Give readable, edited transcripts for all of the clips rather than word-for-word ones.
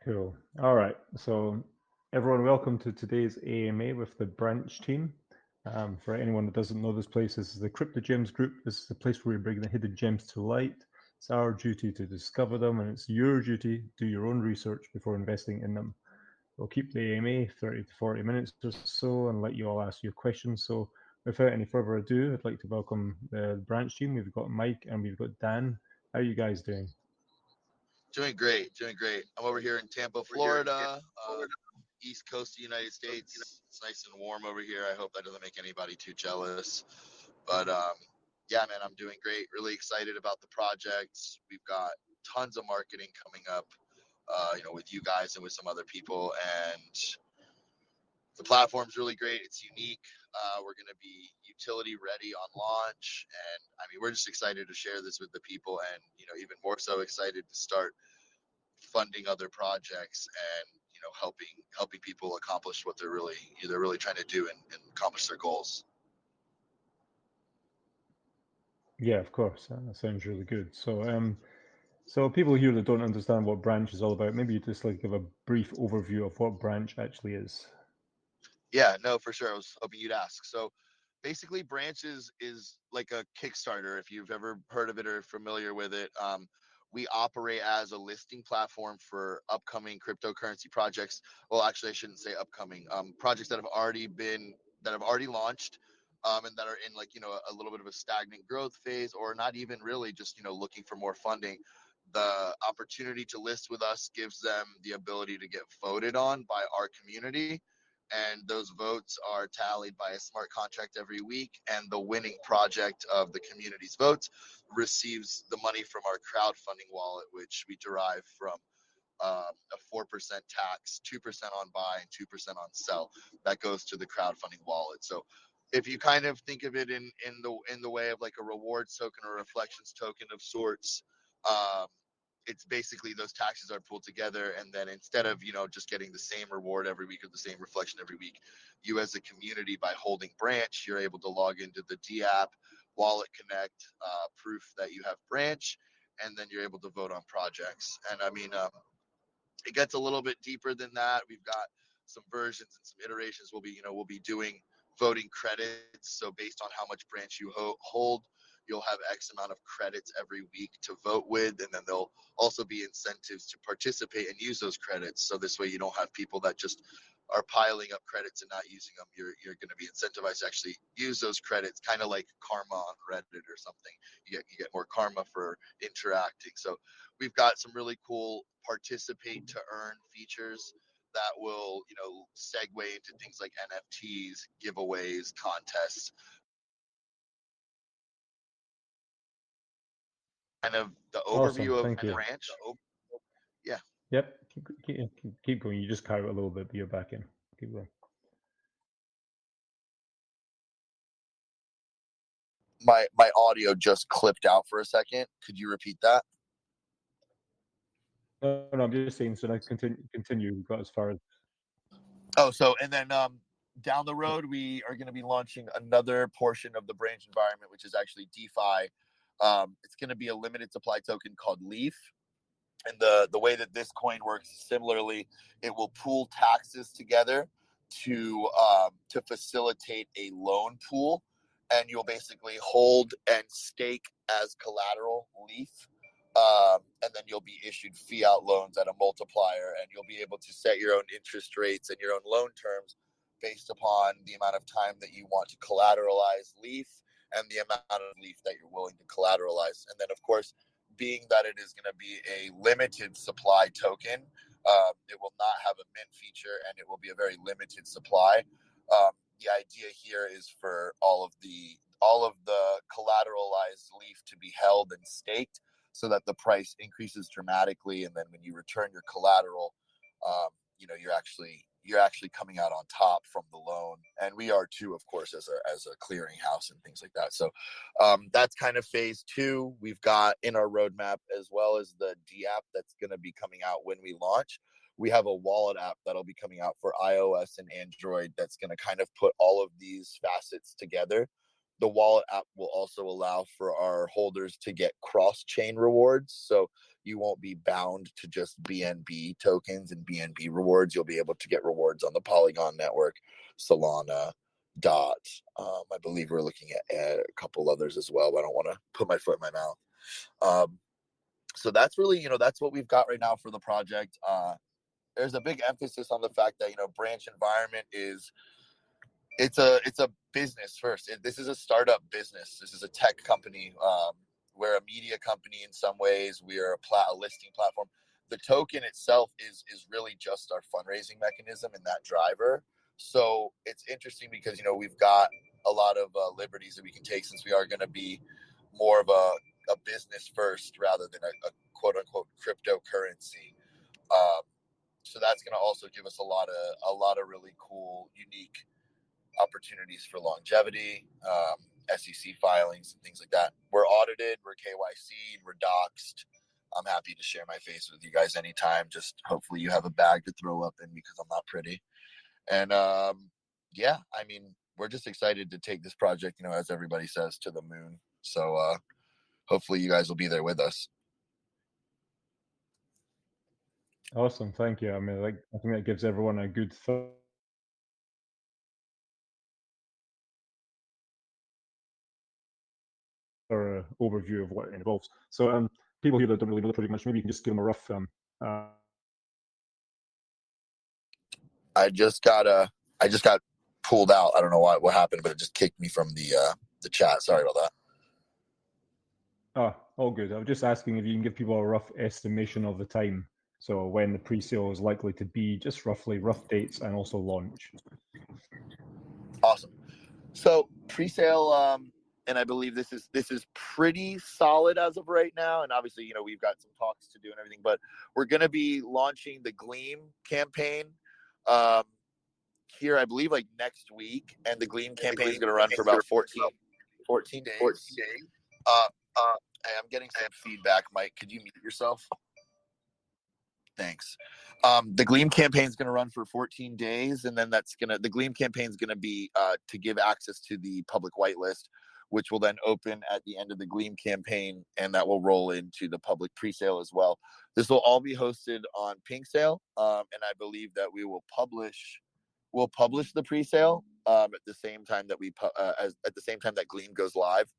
Cool. All right. So, everyone, welcome to today's AMA with the branch team. For anyone that doesn't know this place, this is the Crypto Gems Group. This is the place where we bring the hidden gems to light. It's our duty to discover them, and it's your duty to do your own research before investing in them. We'll keep the AMA 30 to 40 minutes or so and let you all ask your questions. So, without any further ado, I'd like to welcome the branch team. We've got Mike and we've got Dan. How are you guys doing? Doing great, doing great. I'm over here in Tampa, Florida, East Coast of the United States. It's nice and warm over here. I hope that doesn't make anybody too jealous. But yeah, man, I'm doing great. Really excited about the projects. We've got tons of marketing coming up, with you guys and with some other people. And the platform's really great. It's unique. We're going to be utility ready on launch. And I mean, we're just excited to share this with the people and, even more so excited to start funding other projects and helping people accomplish what they're really trying to do and accomplish their goals. Yeah, of course. That sounds really good. So people here that don't understand what branch is all about, maybe you just like give a brief overview of what branch actually is. Yeah, no, for sure. I was hoping you'd ask. So basically branches is like a Kickstarter, if you've ever heard of it or familiar with it. We operate as a listing platform for upcoming cryptocurrency projects. Well, actually I shouldn't say upcoming, projects that have already launched, and that are in, like, a little bit of a stagnant growth phase, or not even really, just looking for more funding. The opportunity to list with us gives them the ability to get voted on by our community, and those votes are tallied by a smart contract every week, and the winning project of the community's votes receives the money from our crowdfunding wallet, which we derive from a 4% tax, 2% on buy, and 2% on sell. That goes to the crowdfunding wallet. So if you kind of think of it in the way of like a rewards token or reflections token of sorts, um, it's basically those taxes are pulled together, and then instead of just getting the same reward every week or the same reflection every week, you as a community, by holding branch, you're able to log into the D app, wallet connect, proof that you have branch, and then you're able to vote on projects. And I mean, it gets a little bit deeper than that. We've got some versions and some iterations. We'll be doing voting credits. So based on how much branch you hold, you'll have X amount of credits every week to vote with, and then there'll also be incentives to participate and use those credits. So this way, you don't have people that just are piling up credits and not using them. You're going to be incentivized to actually use those credits, kind of like karma on Reddit or something. You get more karma for interacting. So we've got some really cool participate to earn features that will, segue into things like NFTs, giveaways, contests. Kind of the Awesome. overview of Thank you. branch. Yeah. Yep. Keep going. You just cut out a little bit, but you're back in. Keep going. My audio just clipped out for a second. Could you repeat that? No, I'm just saying. So now continue. We've got as far as. Oh, so and then down the road, we are going to be launching another portion of the branch environment, which is actually DeFi. It's going to be a limited supply token called Leaf. And the way that this coin works, similarly, it will pool taxes together to facilitate a loan pool, and you'll basically hold and stake as collateral Leaf, and then you'll be issued fiat loans at a multiplier, and you'll be able to set your own interest rates and your own loan terms based upon the amount of time that you want to collateralize Leaf and the amount of Leaf that you're willing to collateralize. And then, of course, being that it is going to be a limited supply token, it will not have a mint feature, and it will be a very limited supply. The idea here is for all of the collateralized Leaf to be held and staked, so that the price increases dramatically, and then when you return your collateral, you're actually coming out on top from the loan, and we are too, of course, as a clearinghouse and things like that. So that's kind of phase two. We've got in our roadmap, as well as the D app that's going to be coming out when we launch. We have a wallet app that'll be coming out for iOS and Android that's going to kind of put all of these facets together. the wallet app will also allow for our holders to get cross-chain rewards. So you won't be bound to just BNB tokens and BNB rewards. You'll be able to get rewards on the Polygon network, Solana, Dot. I believe we're looking at a couple others as well, but I don't want to put my foot in my mouth. So that's really, that's what we've got right now for the project. There's a big emphasis on the fact that, branch environment it's a business first. This is a startup business. This is a tech company. We're a media company in some ways. We are a listing platform. The token itself is really just our fundraising mechanism and that driver. So it's interesting because, we've got a lot of liberties that we can take since we are going to be more of a business first rather than a quote unquote cryptocurrency. So that's going to also give us a lot of really cool, unique opportunities for longevity, SEC filings and things like that. We're audited, we're KYC'd, we're doxed. I'm happy to share my face with you guys anytime. Just hopefully you have a bag to throw up in because I'm not pretty. And yeah, I mean, we're just excited to take this project, as everybody says, to the moon. So hopefully you guys will be there with us. Awesome, thank you. I mean, I think that gives everyone a good overview of what it involves. So people here that don't really know the project much, maybe you can just give them a rough I just got pulled out. I don't know what happened, but it just kicked me from the chat. Sorry about that. All good. I was just asking if you can give people a rough estimation of the time. So when the pre-sale is likely to be, just roughly rough dates and also launch. Awesome. So pre-sale, and I believe this is pretty solid as of right now. And obviously, we've got some talks to do and everything, but we're going to be launching the Gleam campaign here, I believe, like next week. And the Gleam campaign is going to run for about 14 days. Hey, I'm getting some feedback, Mike. Could you mute yourself? Thanks. The Gleam campaign is going to run for 14 days, and then the Gleam campaign is going to be to give access to the public whitelist, which will then open at the end of the Gleam campaign, and that will roll into the public pre-sale as well. This will all be hosted on PinkSale, and I believe that we'll publish the pre-sale at the same time that that Gleam goes live.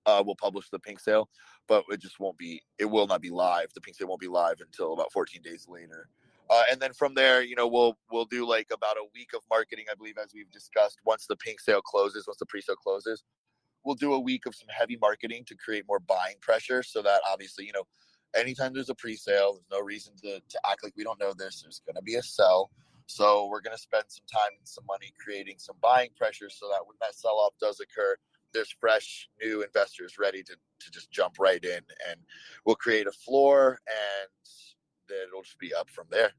We'll publish the PinkSale, but it will not be live. The PinkSale won't be live until about 14 days later. And then from there, we'll do like about a week of marketing, I believe, as we've discussed. Once the pre-sale closes, we'll do a week of some heavy marketing to create more buying pressure so that obviously, anytime there's a pre-sale, there's no reason to act like we don't know this. There's going to be a sell. So we're going to spend some time and some money creating some buying pressure so that when that sell-off does occur, there's fresh new investors ready to just jump right in, and we'll create a floor and then it'll just be up from there.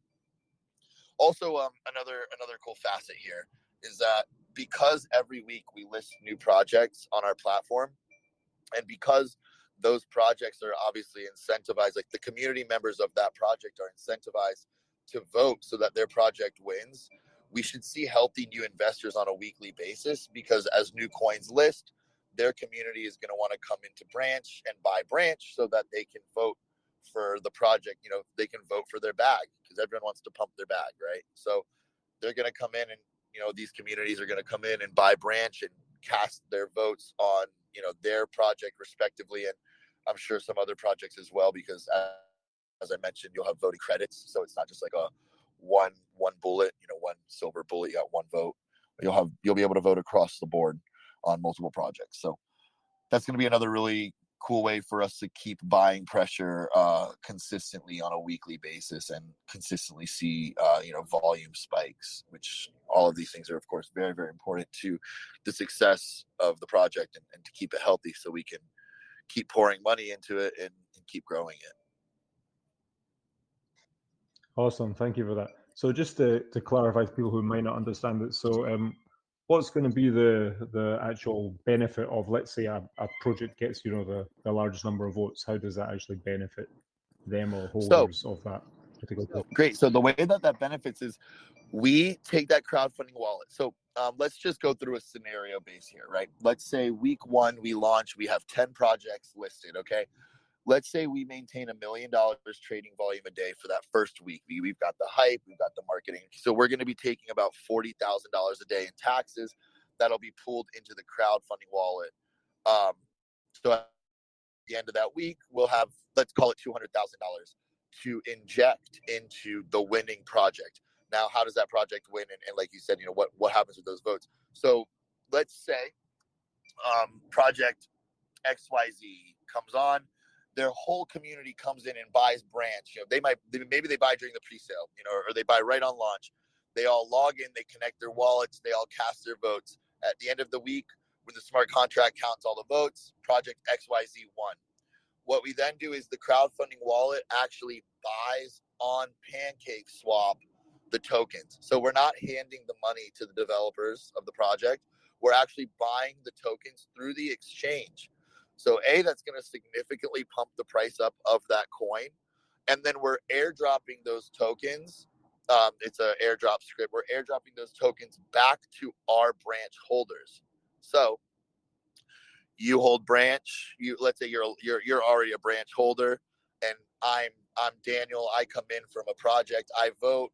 Also, another cool facet here is that because every week we list new projects on our platform, and because those projects are obviously incentivized, like the community members of that project are incentivized to vote so that their project wins, we should see healthy new investors on a weekly basis, because as new coins list, their community is going to want to come into Branch and buy Branch so that they can vote for the project. They can vote for their bag because everyone wants to pump their bag, right? So they're going to come in and, these communities are going to come in and buy Branch and cast their votes on, their project respectively. And I'm sure some other projects as well, because as I mentioned, you'll have voting credits. So it's not just like a one bullet, one silver bullet, you got one vote. You'll be able to vote across the board on multiple projects. So that's going to be another really cool way for us to keep buying pressure consistently on a weekly basis and consistently see volume spikes, which all of these things are of course very, very important to the success of the project and to keep it healthy so we can keep pouring money into it and keep growing it. Awesome, thank you for that. So just to clarify to people who might not understand it, so what's going to be the actual benefit of, let's say, a project gets the largest number of votes? How does that actually benefit them or holders of that particular project? Great. So the way that benefits is we take that crowdfunding wallet. So let's just go through a scenario base here, right? Let's say week 1 we launch, we have 10 projects listed, okay? Let's say we maintain $1 million trading volume a day for that first week. We've got the hype, we've got the marketing. So we're going to be taking about $40,000 a day in taxes. That'll be pulled into the crowdfunding wallet. So at the end of that week, we'll have, let's call it $200,000 to inject into the winning project. Now, how does that project win? And like you said, what happens with those votes? So let's say project XYZ comes on, their whole community comes in and buys Branch. Maybe they buy during the pre-sale, or they buy right on launch. They all log in, they connect their wallets, they all cast their votes. At the end of the week, when the smart contract counts all the votes, project XYZ won. What we then do is the crowdfunding wallet actually buys on PancakeSwap the tokens. So we're not handing the money to the developers of the project. We're actually buying the tokens through the exchange. So that's going to significantly pump the price up of that coin. And then we're airdropping those tokens. It's an airdrop script. We're airdropping those tokens back to our Branch holders. So you hold Branch. Let's say you're already a Branch holder, and I'm Daniel. I come in from a project. I vote.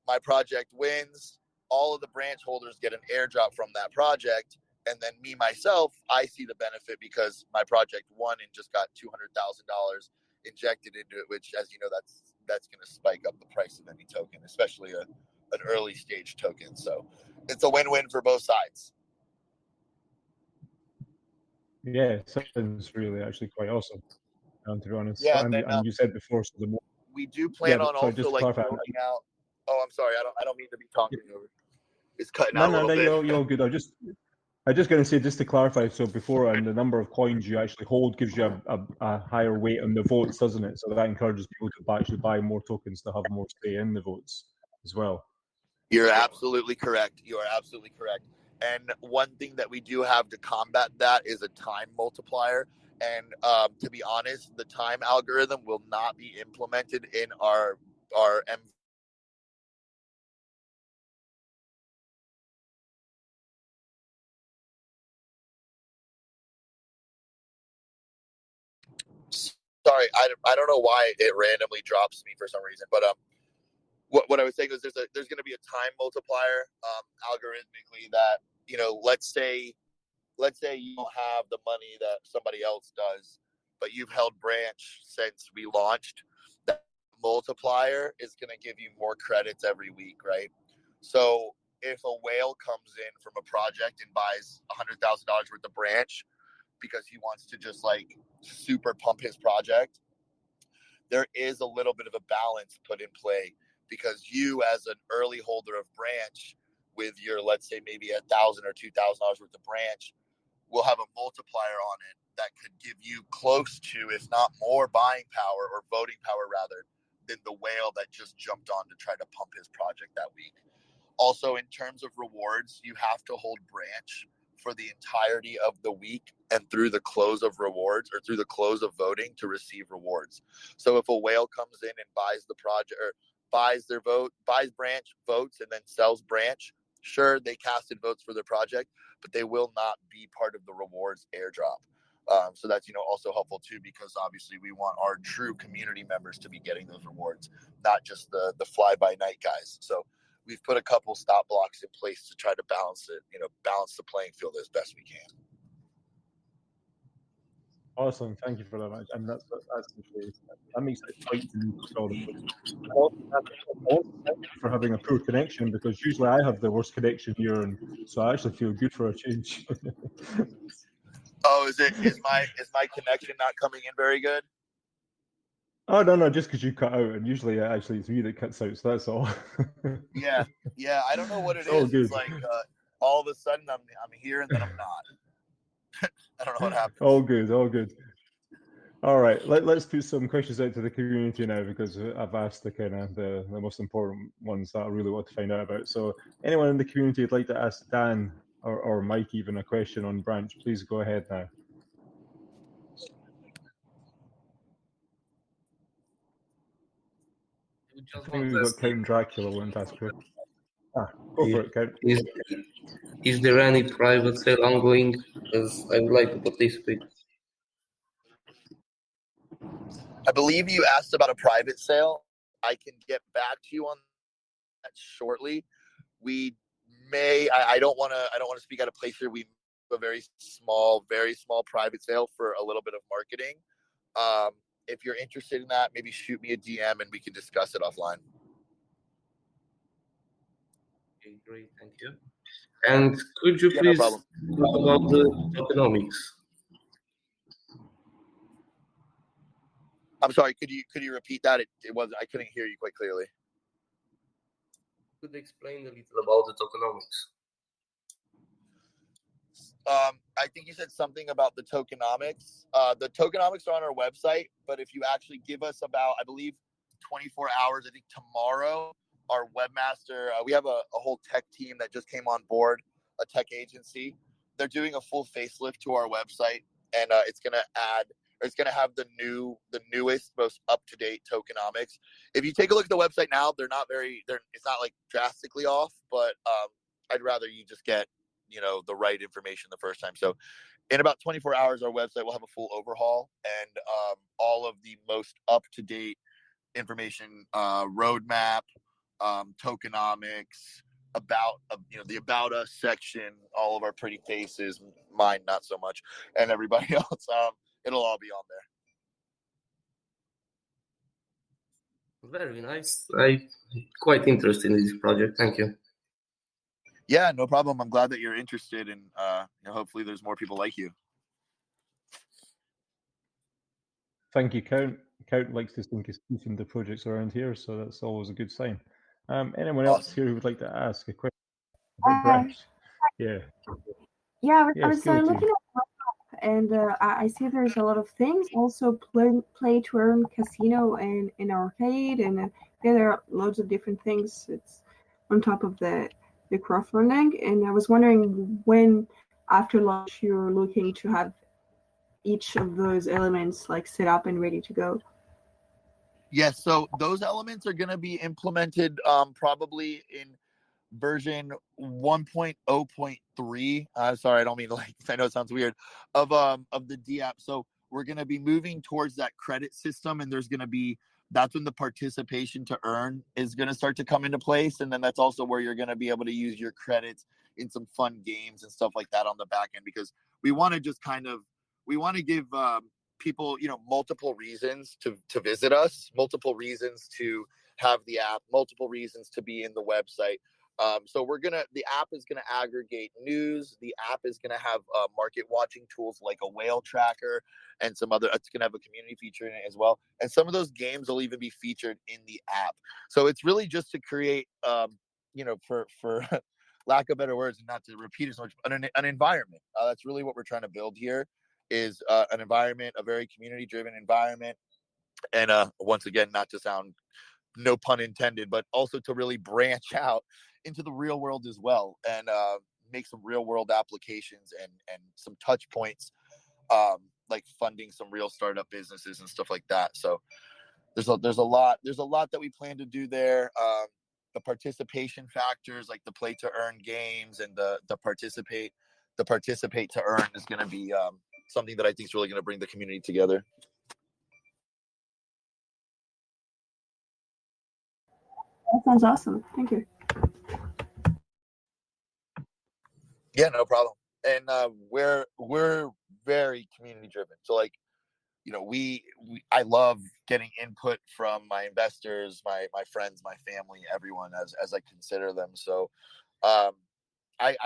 My project wins. All of the Branch holders get an airdrop from that project, and then me myself, I see the benefit because my project won and just got $200,000 injected into it. Which, as you know, that's going to spike up the price of any token, especially an early stage token. So it's a win-win for both sides. Yeah, it sounds really actually quite awesome. To be honest, Yeah, and you said before, so we do plan on also just like building out. Oh, I'm sorry. I don't mean to be talking over. It's cutting out a little bit. You're all good. I just going to say, just to clarify, so before, and the number of coins you actually hold gives you a higher weight on the votes, doesn't it? So that encourages people to actually buy more tokens to have more say in the votes as well. You're absolutely correct. You are absolutely correct. And one thing that we do have to combat that is a time multiplier. And to be honest, the time algorithm will not be implemented in our Sorry, I don't know why it randomly drops me for some reason, but what I was saying is there's going to be a time multiplier algorithmically that let's say you don't have the money that somebody else does, but you've held Branch since we launched. That multiplier is going to give you more credits every week, right? So if a whale comes in from a project and buys $100,000 worth of Branch because he wants to just like super pump his project, there is a little bit of a balance put in play because you, as an early holder of Branch, with your, let's say, maybe $1,000 or $2,000 worth of Branch, will have a multiplier on it that could give you close to, if not more, buying power or voting power rather than the whale that just jumped on to try to pump his project that week. Also, in terms of rewards, you have to hold Branch for the entirety of the week and through the close of rewards or through the close of voting to receive rewards. So if a whale comes in and buys the project or buys Branch, votes, and then sells Branch, sure, they casted votes for their project, but they will not be part of the rewards airdrop. So that's also helpful too, because obviously we want our true community members to be getting those rewards, not just the fly by night guys. So we've put a couple stop blocks in place to try to balance it, balance the playing field as best we can. Awesome, thank you for that, and that makes it quite for having a poor connection, because usually I have the worst connection here, and so I actually feel good for a change. Oh, is my connection not coming in very good? Oh no, just because you cut out, and usually actually it's me that cuts out, so that's all. yeah, I don't know what it is. All good. It's like all of a sudden I'm here and then I'm not. I don't know what happened. All good. All right, let's put some questions out to the community now, because I've asked the most important ones that I really want to find out about. So anyone in the community would like to ask Dan or Mike even a question on Branch, please go ahead now. I think we've got Count Dracula wanting to ask a question. Go for it, Count. Is there any private sale ongoing? Because I would like to participate. I believe you asked about a private sale. I can get back to you on that shortly. We may. I don't want to speak out of place here. We have a very small private sale for a little bit of marketing. If you're interested in that, maybe shoot me a DM and we can discuss it offline. Okay, great, thank you. And could you please talk about the tokenomics? I'm sorry. Could you repeat that? It was I couldn't hear you quite clearly. Could you explain a little about the tokenomics? I think you said something about the tokenomics. The tokenomics are on our website, but if you actually give us about, I believe, 24 hours, I think tomorrow, our webmaster, we have a whole tech team that just came on board, a tech agency. They're doing a full facelift to our website, and it's going to have the newest, most up-to-date tokenomics. If you take a look at the website now, it's not like drastically off, but I'd rather you just get the right information the first time. So in about 24 hours, our website will have a full overhaul and all of the most up-to-date information, roadmap, tokenomics, about the about us section, all of our pretty faces, mine not so much, and everybody else. It'll all be on there. Very nice. I'm quite interested in this project. Thank you. Yeah, no problem. I'm glad that you're interested, and hopefully there's more people like you. Thank you, Count. Count likes to think he's keeping the projects around here, so that's always a good sign. Anyone else here who would like to ask a question about Branch? Yeah. Yeah, I was looking at and I see there's a lot of things. Also, play to earn casino and arcade, and there are loads of different things. It's on top of the crowdfunding, and I was wondering when, after launch, you're looking to have each of those elements like set up and ready to go. Yes, so those elements are going to be implemented probably in version 1.0.3. Sorry, I don't mean to I know it sounds weird, of the D app. So we're going to be moving towards that credit system, and that's when the participation to earn is going to start to come into place. And then that's also where you're going to be able to use your credits in some fun games and stuff like that on the back end, because we want to just give people, multiple reasons to visit us, multiple reasons to have the app, multiple reasons to be in the website. So the app is going to aggregate news. The app is going to have market watching tools like a whale tracker and some other, it's going to have a community feature in it as well. And some of those games will even be featured in the app. So it's really just to create, for lack of better words, and not to repeat as much, an environment. That's really what we're trying to build here, is an environment, a very community-driven environment. And once again, not to sound, no pun intended, but also to really branch out into the real world as well, and make some real world applications and some touch points, like funding some real startup businesses and stuff like that. So there's a lot that we plan to do there. The participation factors, like the play to earn games and the participate to earn, is going to be something that I think is really going to bring the community together. That sounds awesome. Thank you. Yeah, no problem. And we're very community driven. So I love getting input from my investors, my friends, my family, everyone as I consider them. So I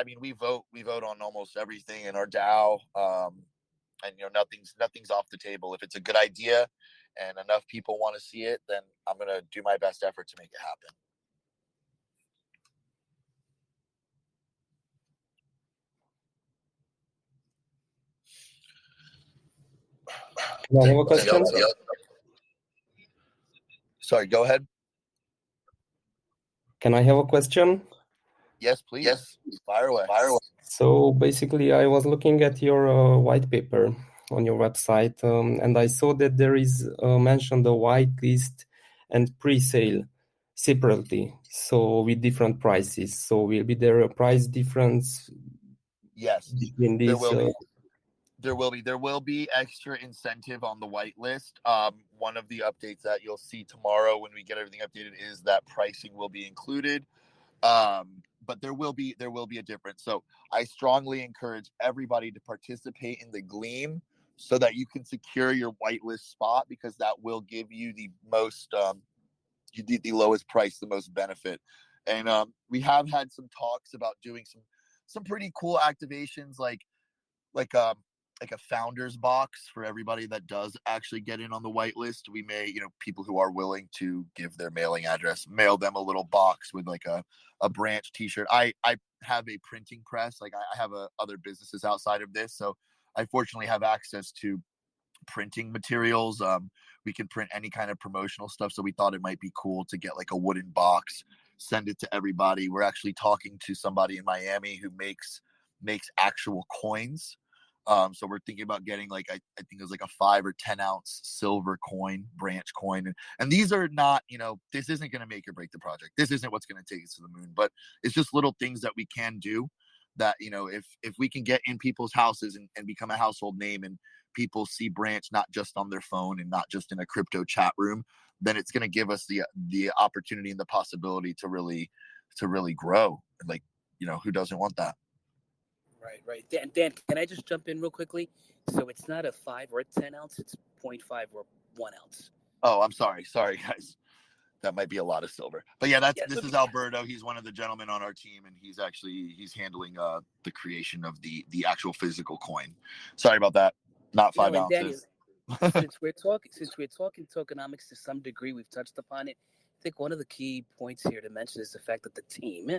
mean we vote on almost everything in our DAO. And nothing's off the table. If it's a good idea and enough people want to see it, then I'm gonna do my best effort to make it happen. Can I have a question? Sorry, go ahead. Can I have a question? Yes, please. Yes. Fire away. So basically, I was looking at your white paper on your website, and I saw that there is mentioned the whitelist and pre-sale. separately, so with different prices. So will be there a price difference? Yes, between these? There will be extra incentive on the whitelist. One of the updates that you'll see tomorrow when we get everything updated is that pricing will be included. But there will be a difference. So I strongly encourage everybody to participate in the Gleam so that you can secure your whitelist spot, because that will give you the most the lowest price, the most benefit. And we have had some talks about doing some pretty cool activations, like a founder's box for everybody that does actually get in on the whitelist. We may, people who are willing to give their mailing address, mail them a little box with like a branch t-shirt. I have a printing press. Like I have other businesses outside of this. So I fortunately have access to printing materials. We can print any kind of promotional stuff. So we thought it might be cool to get like a wooden box, send it to everybody. We're actually talking to somebody in Miami who makes actual coins. So we're thinking about getting like, I think it was like a 5 or 10 ounce silver coin, branch coin. And these are not, this isn't going to make or break the project. This isn't what's going to take us to the moon, but it's just little things that we can do that, if we can get in people's houses and become a household name, and people see Branch not just on their phone and not just in a crypto chat room, then it's going to give us the opportunity and the possibility to really grow. Like, who doesn't want that? Right. Dan, can I just jump in real quickly? So it's not a 5 or a 10 ounce, it's 0.5 or 1 ounce. Oh, I'm sorry. Sorry, guys. That might be a lot of silver. But yeah, this is Alberto. He's one of the gentlemen on our team, and he's handling the creation of the actual physical coin. Sorry about that. Not 5 ounces. since we're talking tokenomics to some degree, we've touched upon it. I think one of the key points here to mention is the fact that the team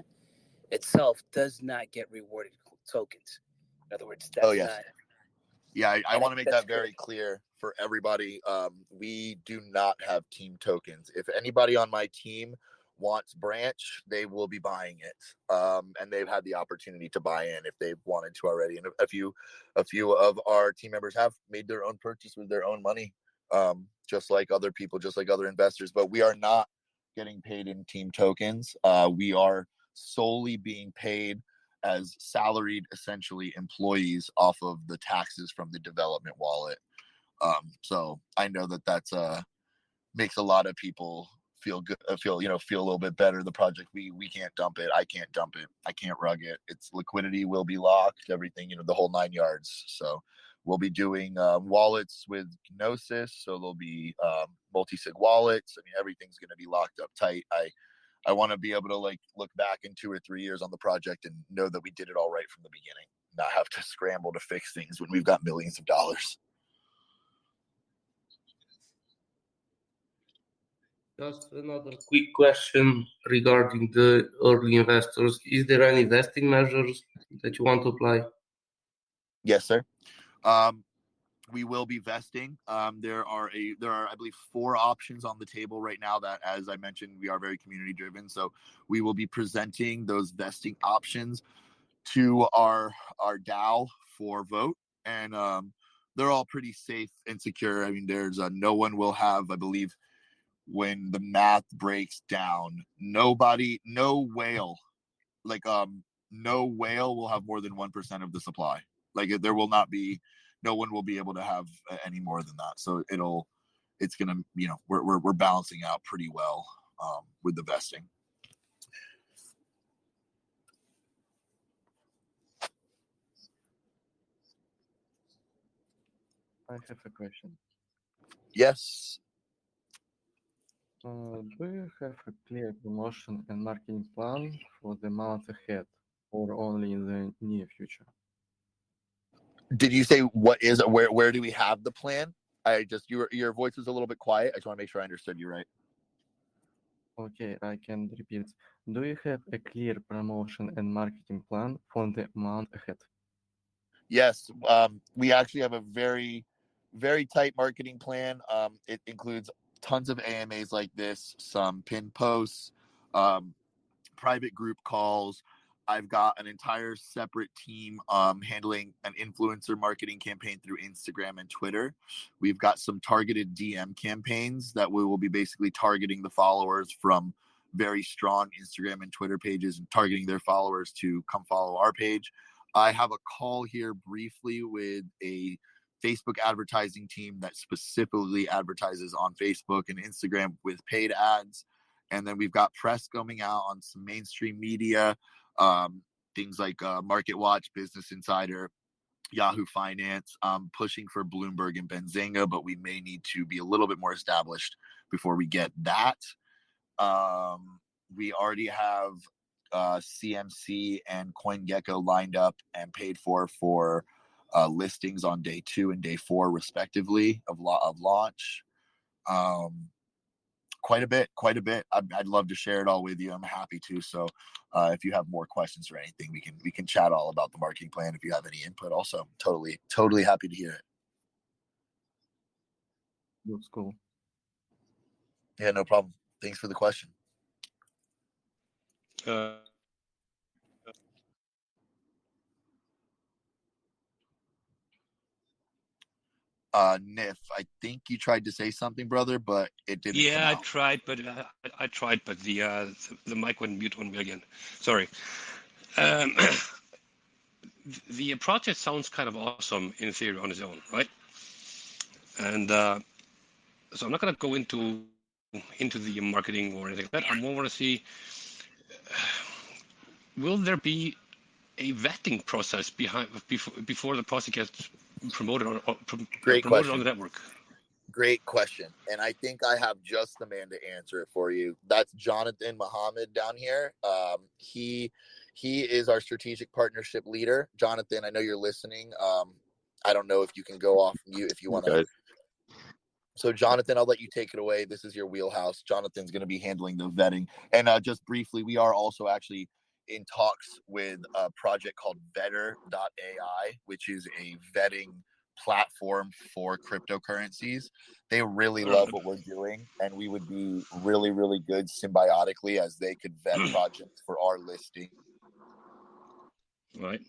itself does not get rewarded tokens. In other words, that's not. Yeah, I want to make that very clear for everybody. We do not have team tokens. If anybody on my team wants Branch, they will be buying it. And they've had the opportunity to buy in if they've wanted to already. And a few of our team members have made their own purchase with their own money, just like other people, just like other investors. But we are not getting paid in team tokens. We are solely being paid as salaried, essentially, employees off of the taxes from the development wallet. So I know that's makes a lot of people feel good, feel a little bit better. The project, we can't dump it. I can't dump it. I can't rug it. Its liquidity will be locked, everything, the whole 9 yards. So we'll be doing wallets with Gnosis. So there'll be multi-sig wallets. I mean, everything's going to be locked up tight. I want to be able to look back in 2 or 3 years on the project and know that we did it all right from the beginning, not have to scramble to fix things when we've got millions of dollars. Just another quick question regarding the early investors. Is there any vesting measures that you want to apply? Yes, sir. We will be vesting. There are, I believe, 4 options on the table right now that, as I mentioned, we are very community driven. So we will be presenting those vesting options to our DAO for vote. And they're all pretty safe and secure. I mean, there's no one will have, I believe, when the math breaks down, no whale will have more than 1% of the supply. Like, there will not be, no one will be able to have any more than that. So it's gonna, we're balancing out pretty well with the vesting. I have a question. Yes. Do you have a clear promotion and marketing plan for the month ahead, or only in the near future? Did you say where do we have the plan? Your voice was a little bit quiet. I just want to make sure I understood you right. Okay, I can repeat. Do you have a clear promotion and marketing plan for the month ahead? Yes, we actually have a very, very tight marketing plan. It includes tons of AMAs like this, some pin posts, private group calls. I've got an entire separate team handling an influencer marketing campaign through Instagram and Twitter. We've got some targeted DM campaigns that we will be basically targeting the followers from very strong Instagram and Twitter pages and targeting their followers to come follow our page. I have a call here briefly with a Facebook advertising team that specifically advertises on Facebook and Instagram with paid ads. And then we've got press coming out on some mainstream media, things like Market Watch, Business Insider, Yahoo Finance, pushing for Bloomberg and Benzinga, but we may need to be a little bit more established before we get that. We already have CMC and CoinGecko lined up and paid for listings on day 2 and day 4 respectively of launch. Quite a bit. I'd love to share it all with you. I'm happy to. So if you have more questions or anything, we can chat all about the marketing plan. If you have any input also, totally happy to hear it. Looks cool. Yeah, no problem. Thanks for the question. Nif, I think you tried to say something, brother, but it didn't. Yeah, I tried, but the mic went mute on me again. Sorry. The project sounds kind of awesome in theory on its own, right? And so I'm not going to go into the marketing or anything like that. I more want to see, will there be a vetting process before the project gets promoted promoted on the network? Great question. And I think I have just the man to answer it for you. That's Jonathan Muhammad down here. He is our strategic partnership leader. Jonathan, I know you're listening. I don't know if you can go off mute if you want to. So Jonathan, I'll let you take it away. This is your wheelhouse. Jonathan's going to be handling the vetting. And just briefly, we are also actually in talks with a project called Vetter.ai, which is a vetting platform for cryptocurrencies. They really love what we're doing, and we would be really, really good symbiotically as they could vet projects for our listing. Right.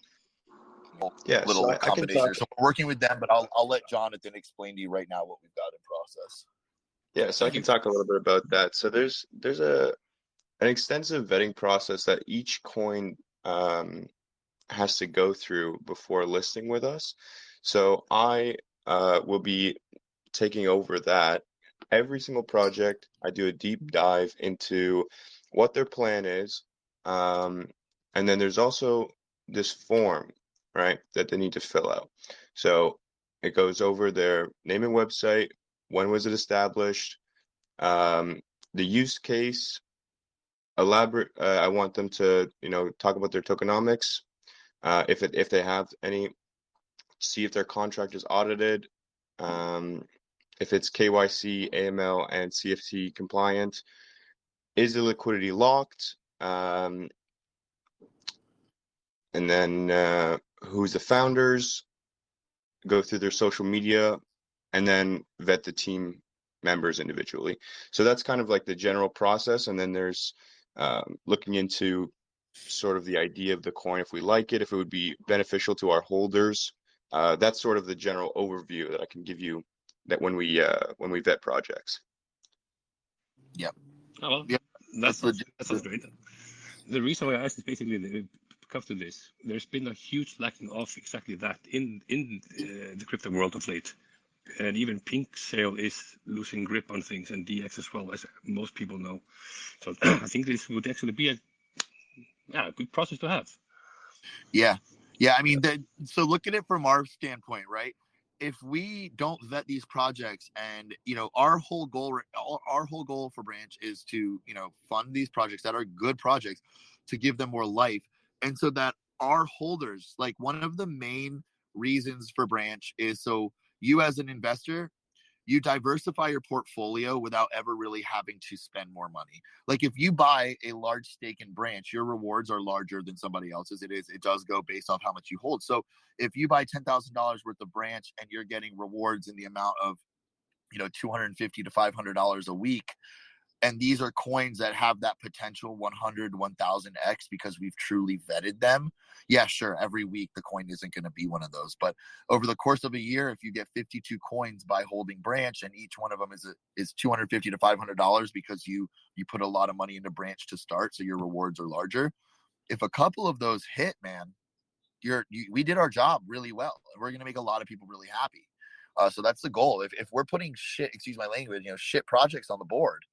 Yeah, little combination. So we're working with them, but I'll let Jonathan explain to you right now what we've got in process. Yeah, so I can talk a little bit about that. So there's an extensive vetting process that each coin has to go through before listing with us. So I will be taking over that. Every single project, I do a deep dive into what their plan is. And then there's also this form, right, that they need to fill out. So it goes over their name and website, when was it established, the use case, elaborate. I want them to, talk about their tokenomics, if they have any, see if their contract is audited, if it's KYC, AML, and CFT compliant, is the liquidity locked, and then who's the founders, go through their social media, and then vet the team members individually. So that's kind of like the general process. And then there's looking into sort of the idea of the coin, if we like it, if it would be beneficial to our holders. That's sort of the general overview that I can give you that when we vet projects. Yep. Oh, well, yep. That sounds great. The reason why I asked is basically it comes to this. There's been a huge lacking of exactly that in the crypto world of late. And even Pink Sale is losing grip on things, and DX as well, as most people know. So I think this would actually be a good process to have. Yeah. I mean, so look at it from our standpoint, right? If we don't vet these projects, and our whole goal for Branch is to fund these projects that are good projects, to give them more life, and so that our holders, like, one of the main reasons for Branch is so you as an investor, you diversify your portfolio without ever really having to spend more money. Like, if you buy a large stake in Branch, your rewards are larger than somebody else's. It does go based off how much you hold. So if you buy $10,000 worth of Branch and you're getting rewards in the amount of $250 to $500 a week, And these are coins that have that potential 100, 1000x because we've truly vetted them. Yeah, sure. Every week the coin isn't going to be one of those, but over the course of a year, if you get 52 coins by holding Branch, and each one of them is $250 to $500 because you put a lot of money into Branch to start, so your rewards are larger. If a couple of those hit, man, we did our job really well, and we're going to make a lot of people really happy. So that's the goal. If we're putting shit, excuse my language, shit projects on the board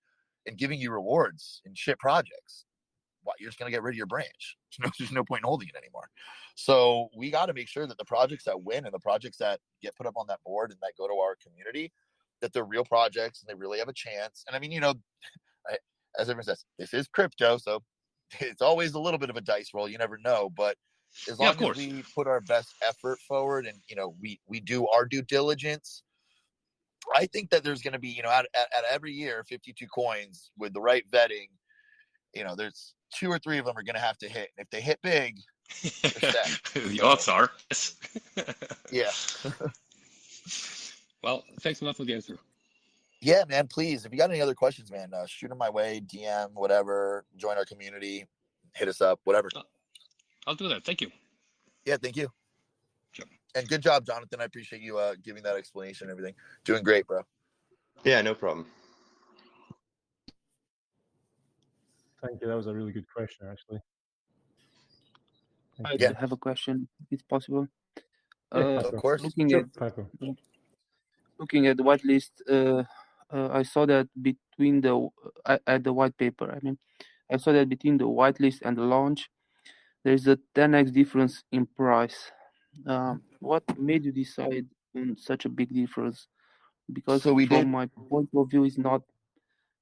and giving you rewards in shit projects, you're just going to get rid of your Branch. There's no point in holding it anymore. So we got to make sure that the projects that win and the projects that get put up on that board and that go to our community, that they're real projects and they really have a chance. And I mean, as everyone says, this is crypto, so it's always a little bit of a dice roll. You never know, but as long as we put our best effort forward and we do our due diligence, I think that there's going to be at every year 52 coins with the right vetting. There's 2 or 3 of them are going to have to hit. And if they hit big, the odds are. Yeah. Well, thanks a lot for the answer. Yeah, man, please. If you got any other questions, man, shoot them my way, DM, whatever, join our community, hit us up, whatever. I'll do that. Thank you. Yeah, thank you. Sure. And good job, Jonathan. I appreciate you giving that explanation and everything. Doing great, bro. Yeah, no problem. Thank you. That was a really good question, actually. I have a question, if it's possible. Of course. Looking Sure, at Paco. looking at the whitelist, I saw that between at the white paper, I saw that between the whitelist and the launch, there's a 10x difference in price. What made you decide on such a big difference? Because from my point of view, it's not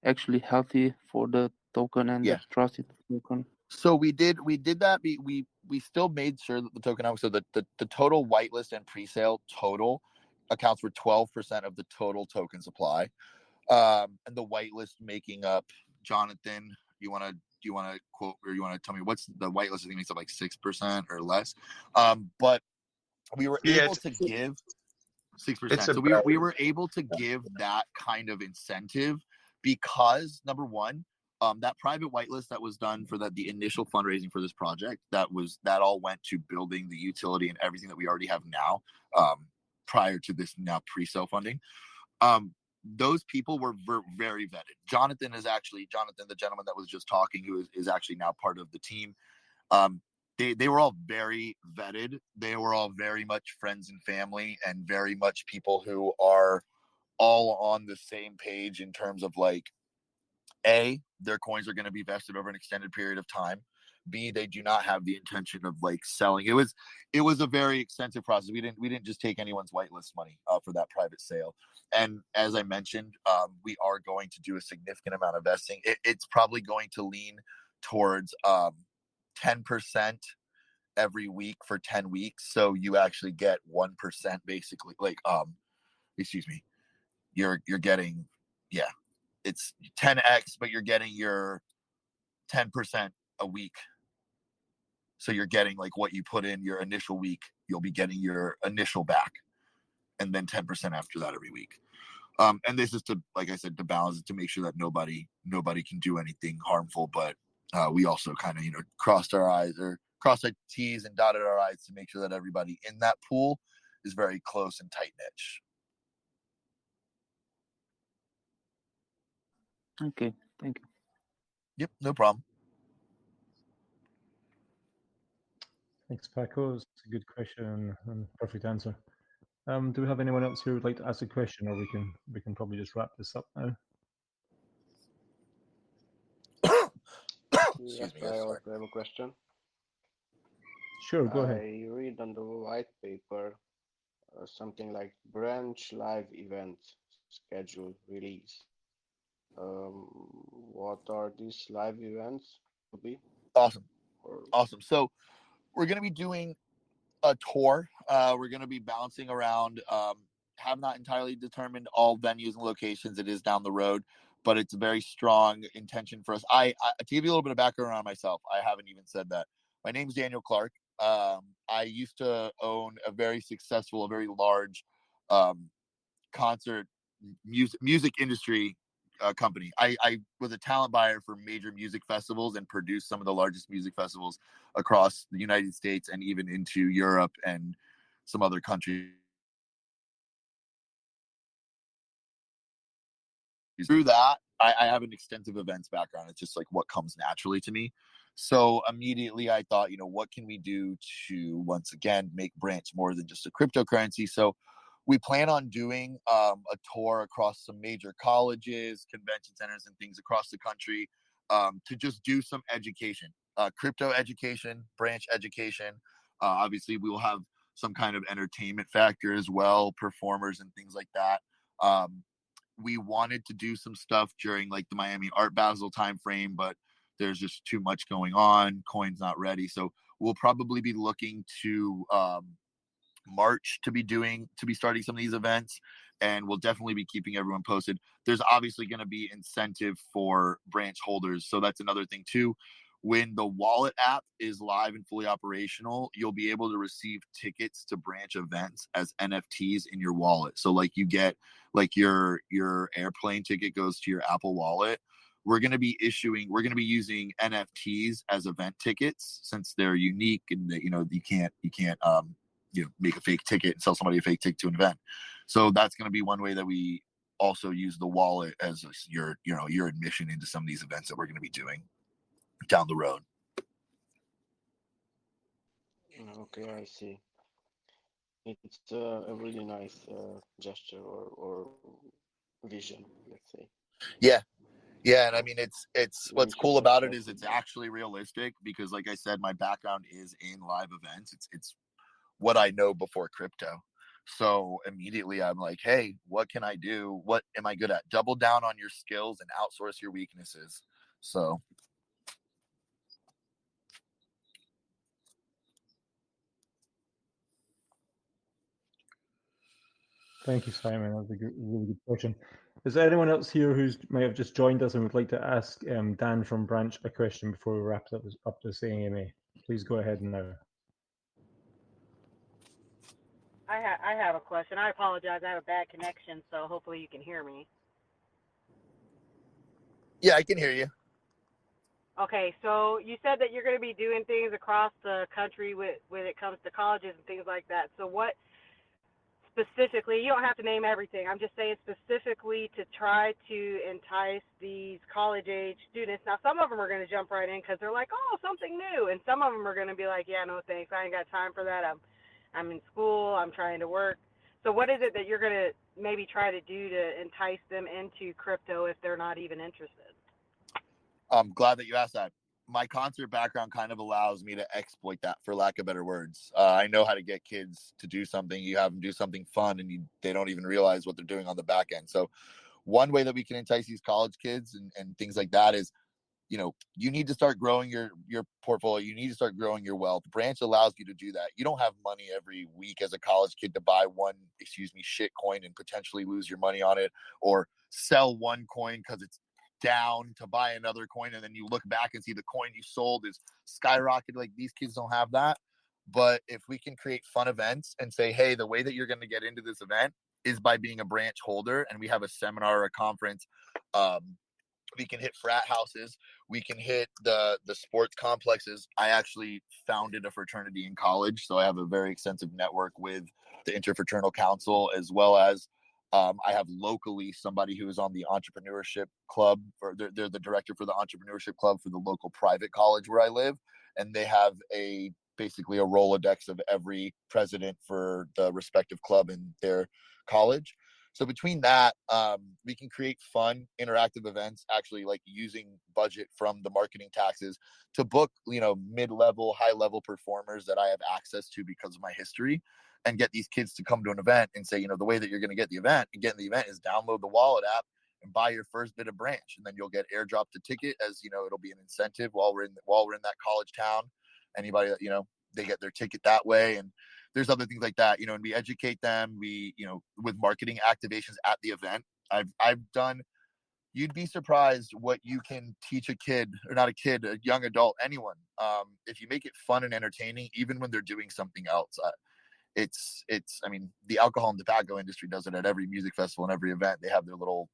actually healthy for the token and the trusted token. So we did that. We still made sure that the tokenomics, so the total whitelist and presale total accounts for 12% of the total token supply, and the whitelist making up. Jonathan, do you want to quote, or you want to tell me what's the whitelist? I think makes up like 6% or less. But we were able to give 6%. So we were able to give that kind of incentive because number one, that private whitelist that was done for the initial fundraising for this project, that all went to building the utility and everything that we already have now, prior to this now pre-sale funding. Those people were very vetted. Jonathan, the gentleman that was just talking, who is actually now part of the team. They were all very vetted. They were all very much friends and family, and very much people who are all on the same page in terms of like, A, their coins are going to be vested over an extended period of time. B, they do not have the intention of like selling. It was a very extensive process. We didn't just take anyone's whitelist money for that private sale. And as I mentioned, we are going to do a significant amount of vesting. It's probably going to lean towards 10% every week for 10 weeks. So you actually get 1% basically. Like excuse me, you're getting, it's 10x, but you're getting your 10% a week. So you're getting like what you put in your initial week, you'll be getting your initial back, and then 10% after that every week. And this is to, like I said, to balance it, to make sure that nobody can do anything harmful. But we also kind of, crossed our T's and dotted our I's to make sure that everybody in that pool is very close and tight niche. Okay, thank you. Yep, no problem. Thanks, Paco. It's a good question and perfect answer. Do we have anyone else who would like to ask a question, or we can probably just wrap this up now? Yes, I also have a question. Sure, go ahead. I read on the white paper something like branch live event schedule release. What are these live events to be? Awesome. So we're going to be doing a tour. We're going to be bouncing around. Have not entirely determined all venues and locations. It is down the road, but it's a very strong intention for us. I to give you a little bit of background on myself, I haven't even said that. My name is Daniel Clark. I used to own a very large concert music industry company. I was a talent buyer for major music festivals and produced some of the largest music festivals across the United States and even into Europe and some other countries. Through that, I have an extensive events background. It's just like what comes naturally to me. So immediately I thought, what can we do to once again make Branch more than just a cryptocurrency? So we plan on doing a tour across some major colleges, convention centers, and things across the country to just do some education, crypto education, branch education. Obviously, we will have some kind of entertainment factor as well, performers and things like that. We wanted to do some stuff during like the Miami Art Basel timeframe, but there's just too much going on. Coin's not ready. So we'll probably be looking to March to be starting some of these events, and we'll definitely be keeping everyone posted. There's obviously going to be incentive for branch holders. So that's another thing too. When the wallet app is live and fully operational, you'll be able to receive tickets to branch events as NFTs in your wallet. So like you get like your airplane ticket goes to your Apple Wallet. We're going to be using NFTs as event tickets since they're unique and that, you can't make a fake ticket and sell somebody a fake ticket to an event. So that's going to be one way that we also use the wallet as your admission into some of these events that we're going to be doing down the road. Okay, I see. It's a really nice gesture or vision, let's say. Yeah, and I mean it's what's cool about it is it's actually realistic because, like I said, my background is in live events. It's what I know before crypto. So immediately I'm like, hey, what can I do? What am I good at? Double down on your skills and outsource your weaknesses. So. Thank you, Simon. That was a really good question. Is there anyone else here who might have just joined us and would like to ask Dan from Branch a question before we wrap up this AMA? Please go ahead now. I have a question. I apologize. I have a bad connection, so hopefully you can hear me. Yeah, I can hear you. Okay, so you said that you're going to be doing things across the country when it comes to colleges and things like that. So what specifically, you don't have to name everything. I'm just saying specifically to try to entice these college-age students. Now, some of them are going to jump right in because they're like, oh, something new. And some of them are going to be like, yeah, no thanks. I ain't got time for that. I'm in school. I'm trying to work. So what is it that you're going to maybe try to do to entice them into crypto if they're not even interested? I'm glad that you asked that. My concert background kind of allows me to exploit that, for lack of better words. I know how to get kids to do something. You have them do something fun, and they don't even realize what they're doing on the back end. So one way that we can entice these college kids and things like that is, you need to start growing your portfolio. You need to start growing your wealth. Branch allows you to do that. You don't have money every week as a college kid to buy one, shit coin and potentially lose your money on it, or sell one coin because it's down to buy another coin, and then you look back and see the coin you sold is skyrocketed. Like, these kids don't have that. But if we can create fun events and say, hey, the way that you're going to get into this event is by being a branch holder, and we have a seminar or a conference, we can hit frat houses, we can hit the sports complexes. I actually founded a fraternity in college, so I have a very extensive network with the Interfraternal Council, as well as I have locally somebody who is on the entrepreneurship club, or they're the director for the entrepreneurship club for the local private college where I live. And they have basically a Rolodex of every president for the respective club in their college. So between that, we can create fun, interactive events, actually like using budget from the marketing taxes to book, mid-level, high-level performers that I have access to because of my history, and get these kids to come to an event and say, the way that you're going to get in the event is download the wallet app and buy your first bit of branch. And then you'll get airdropped a ticket, as it'll be an incentive while we're in that college town. Anybody that, they get their ticket that way. And there's other things like that, and we educate them. We, with marketing activations at the event, I've done, you'd be surprised what you can teach a kid, or not a kid, a young adult, anyone. If you make it fun and entertaining, even when they're doing something else. I mean, the alcohol and tobacco industry does it at every music festival and every event. They have their little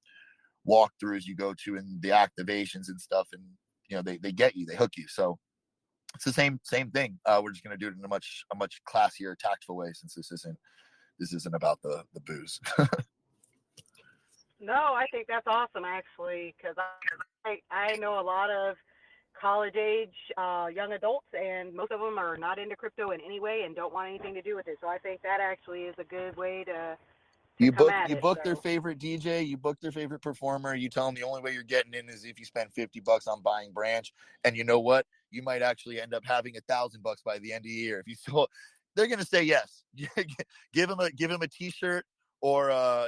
walkthroughs you go to and the activations and stuff, and they get you, they hook you. So it's the same thing. We're just going to do it in a much classier, tactful way, since this isn't about the booze. No, I think that's awesome, actually, because I know a lot of college age young adults, and most of them are not into crypto in any way and don't want anything to do with it. So I think that actually is a good way to You come book at it. their favorite DJ, you book their favorite performer, you tell them the only way you're getting in is if you spend $50 on buying Branch, and you know what? You might actually end up having $1,000 by the end of the year. If you still, they're gonna say yes. give them a T-shirt or a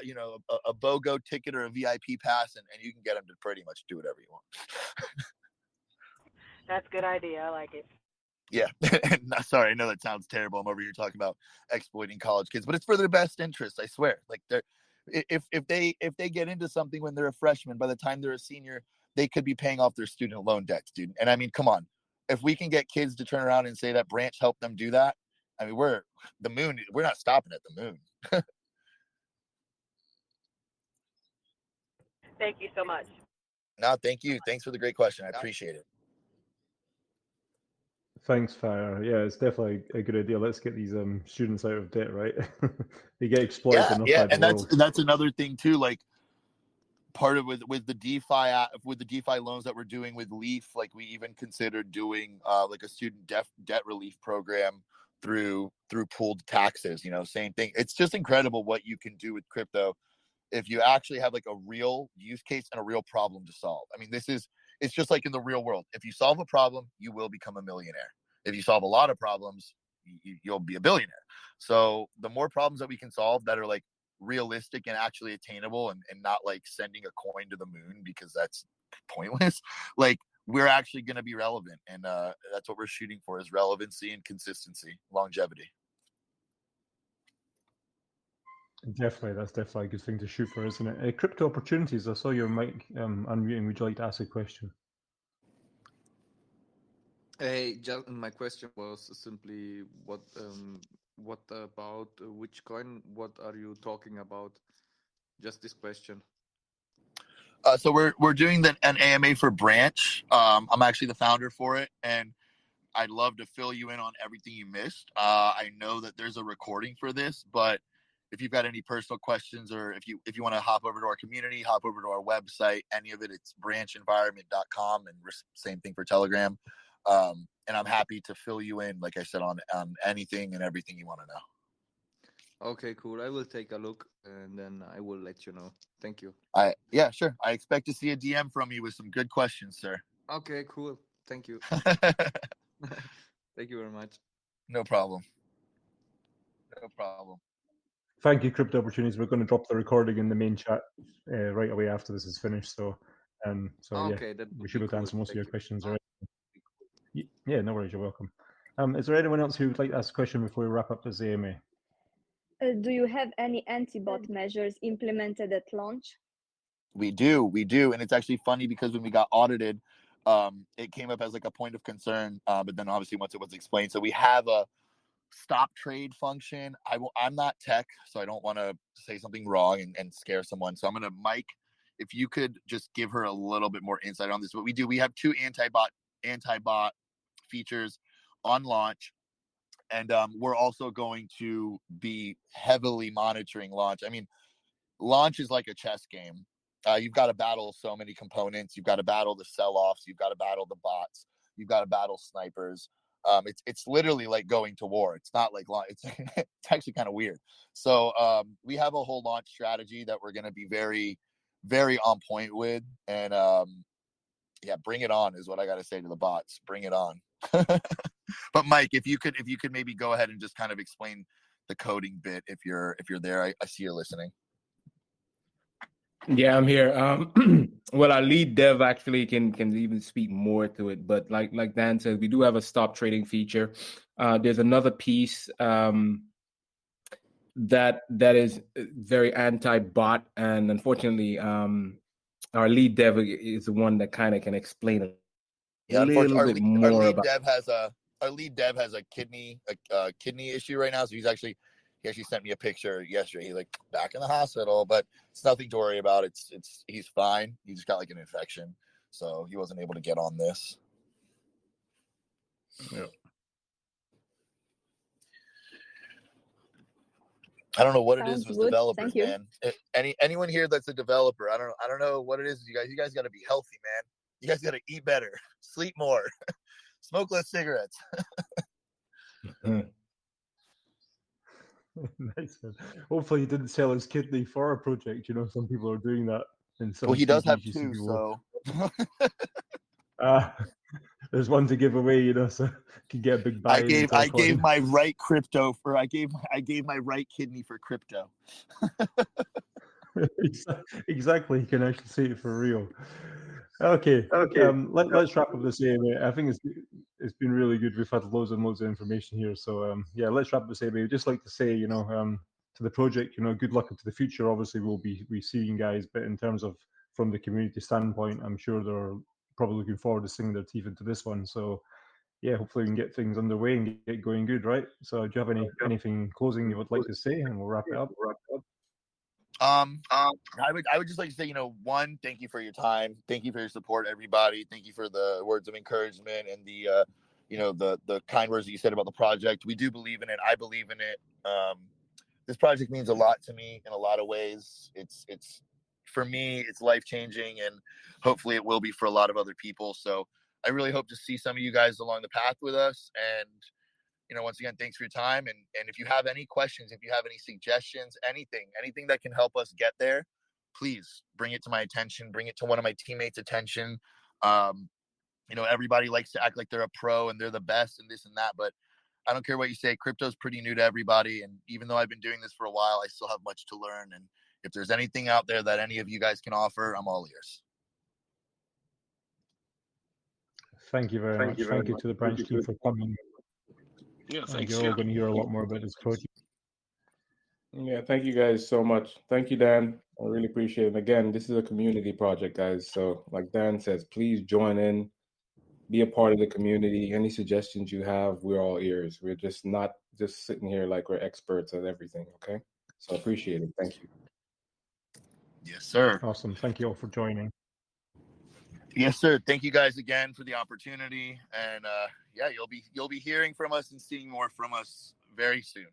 BOGO ticket or a VIP pass, and you can get them to pretty much do whatever you want. That's a good idea. I like it. Yeah. Sorry, I know that sounds terrible. I'm over here talking about exploiting college kids, but it's for their best interest, I swear. Like, if they get into something when they're a freshman, by the time they're a senior, they could be paying off their student loan debts, dude. And I mean, come on. If we can get kids to turn around and say that Branch helped them do that, I mean, we're not stopping at the moon. Thank you so much. No, thank you. Thanks for the great question. I appreciate it. Thanks, Fire. Yeah, it's definitely a good idea. Let's get these students out of debt, right? They get exploited enough by the and world. that's another thing too. Like, part of with the DeFi loans that we're doing with Leaf, like we even considered doing like a student debt relief program through pooled taxes. Same thing. It's just incredible what you can do with crypto if you actually have like a real use case and a real problem to solve. I mean, it's just like in the real world. If you solve a problem, you will become a millionaire. If you solve a lot of problems, you'll be a billionaire. So the more problems that we can solve that are like realistic and actually attainable, and not like sending a coin to the moon, because that's pointless, like, we're actually going to be relevant. And that's what we're shooting for, is relevancy and consistency, longevity. Definitely, that's definitely a good thing to shoot for, isn't it? Crypto opportunities. I saw your mic unmuting. Would you like to ask a question? Hey, just my question was simply what about which coin? What are you talking about? Just this question. So we're doing an AMA for Branch. I'm actually the founder for it, and I'd love to fill you in on everything you missed. I know that there's a recording for this, but if you've got any personal questions, or if you want to hop over to our community, hop over to our website, any of it, it's branchenvironment.com, and same thing for Telegram. And I'm happy to fill you in, like I said, on anything and everything you want to know. Okay, cool. I will take a look and then I will let you know. Thank you. Yeah, sure. I expect to see a DM from you with some good questions, sir. Okay, cool. Thank you. Thank you very much. No problem. No problem. Thank you, Crypto Opportunities. We're going to drop the recording in the main chat right away after this is finished. So okay, yeah, we should be able to answer most of your questions already. Cool. Yeah, no worries. You're welcome. Is there anyone else who would like to ask a question before we wrap up this AMA? Do you have any anti-bot measures implemented at launch? We do, and it's actually funny because when we got audited, it came up as like a point of concern, but then obviously once it was explained, so we have a stop trade function. I'm not tech, so I don't want to say something wrong and scare someone. So I'm gonna, Mike, if you could just give her a little bit more insight on this. What we do, we have 2 anti-bot features on launch. And we're also going to be heavily monitoring launch. I mean, launch is like a chess game. You've got to battle so many components. You've got to battle the sell-offs. You've got to battle the bots. You've got to battle snipers. It's literally like going to war. It's not like launch. It's actually kind of weird. So we have a whole launch strategy that we're going to be very, very on point with. And yeah, bring it on is what I got to say to the bots. Bring it on. But Mike, if you could maybe go ahead and just kind of explain the coding bit if you're there. I see you're listening. Yeah, I'm here. Well, our lead dev actually can even speak more to it, but like Dan said, we do have a stop trading feature. There's another piece that is very anti-bot, and unfortunately, our lead dev is the one that kind of can explain it. Yeah, a little bit more our lead about. dev has a kidney issue right now, so he's actually he actually sent me a picture yesterday. He's like back in the hospital, but it's nothing to worry about. He's fine. He just got like an infection, so he wasn't able to get on this. Yeah. I don't know what it is Sounds with good. developers, Thank you. man. Anyone here that's a developer, I don't know what it is. You guys got to be healthy, man. You guys got to eat better, sleep more, smoke less cigarettes. Nice, man. Hopefully he didn't sell his kidney for a project. You know, some people are doing that in some Well, he does have species. You see two, people. so There's one to give away, you know, so you can get a big buy. I gave my right crypto for I gave my right kidney for crypto. Exactly, you can actually see it for real. Okay. Let's wrap up this AMA. I think it's been really good. We've had loads and loads of information here. So yeah, let's wrap this AMA. I'd just like to say, you know, to the project, you know, good luck into the future. Obviously, we'll be seeing guys, but in terms of from the community standpoint, I'm sure they're probably looking forward to sinking their teeth into this one. So yeah, hopefully we can get things underway and get going good, right? So do you have anything closing you would like to say, and we'll wrap it up? I would just like to say, you know, one, thank you for your time. Thank you for your support, everybody. Thank you for the words of encouragement and the, you know, the kind words that you said about the project. We do believe in it. I believe in it. This project means a lot to me in a lot of ways. It's for me, it's life-changing, and hopefully it will be for a lot of other people. So I really hope to see some of you guys along the path with us. And, you know, once again, thanks for your time. And if you have any questions, if you have any suggestions, anything that can help us get there, please bring it to my attention, bring it to one of my teammates' attention. You know, everybody likes to act like they're a pro and they're the best and this and that, but I don't care what you say. Crypto's pretty new to everybody. And even though I've been doing this for a while, I still have much to learn. And if there's anything out there that any of you guys can offer, I'm all ears. Thank you very much. Thank you to the branch team for coming. Yeah, thanks. You're all going to hear a lot more about this project. Yeah, thank you guys so much. Thank you, Dan. I really appreciate it. Again, this is a community project, guys. So like Dan says, please join in, be a part of the community. Any suggestions you have, we're all ears. We're just not just sitting here like we're experts at everything, okay? So appreciate it. Thank you. Yes, sir. Awesome. Thank you all for joining. Yes, sir. Thank you guys again for the opportunity. And yeah, you'll be hearing from us and seeing more from us very soon.